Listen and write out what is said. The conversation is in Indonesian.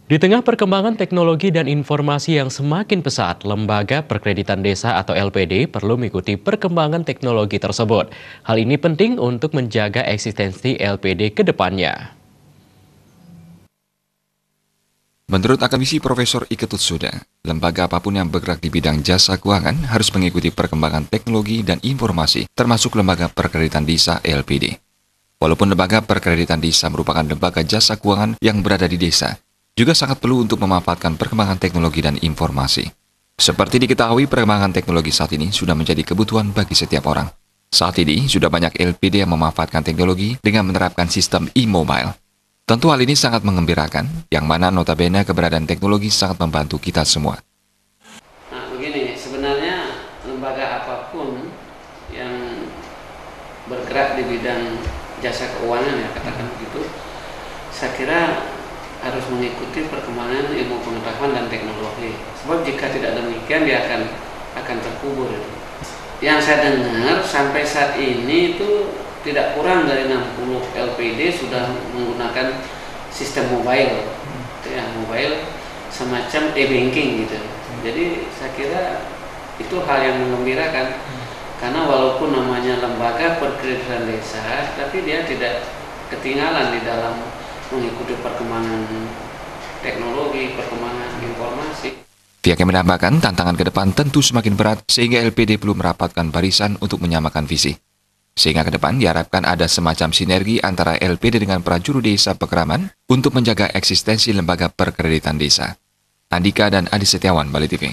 Di tengah perkembangan teknologi dan informasi yang semakin pesat, Lembaga Perkreditan Desa atau LPD perlu mengikuti perkembangan teknologi tersebut. Hal ini penting untuk menjaga eksistensi LPD ke depannya. Menurut akademisi Profesor Iketut Suda, lembaga apapun yang bergerak di bidang jasa keuangan harus mengikuti perkembangan teknologi dan informasi, termasuk Lembaga Perkreditan Desa LPD. Walaupun Lembaga Perkreditan Desa merupakan lembaga jasa keuangan yang berada di desa, juga sangat perlu untuk memanfaatkan perkembangan teknologi dan informasi. Seperti diketahui, perkembangan teknologi saat ini sudah menjadi kebutuhan bagi setiap orang. Saat ini, sudah banyak LPD yang memanfaatkan teknologi dengan menerapkan sistem e-mobile. Tentu hal ini sangat mengembirakan, yang mana notabene keberadaan teknologi sangat membantu kita semua. Nah, begini, sebenarnya lembaga apapun yang bergerak di bidang jasa keuangan, ya katakan begitu, saya kira harus mengikuti perkembangan ilmu pengetahuan dan teknologi. Sebab jika tidak demikian, dia akan terkubur. Yang saya dengar sampai saat ini itu tidak kurang dari 60 LPD sudah menggunakan sistem mobile, mobile semacam e-banking gitu. Jadi saya kira itu hal yang menggembirakan, karena walaupun namanya Lembaga Perkreditan Desa, tapi dia tidak ketinggalan di dalam mengikuti perkembangan teknologi, perkembangan informasi. Pihaknya menambahkan tantangan ke depan tentu semakin berat sehingga LPD perlu merapatkan barisan untuk menyamakan visi. Sehingga ke depan diharapkan ada semacam sinergi antara LPD dengan prajurut desa Pekraman untuk menjaga eksistensi lembaga perkreditan desa. Andika dan Adi Setiawan, Bali TV.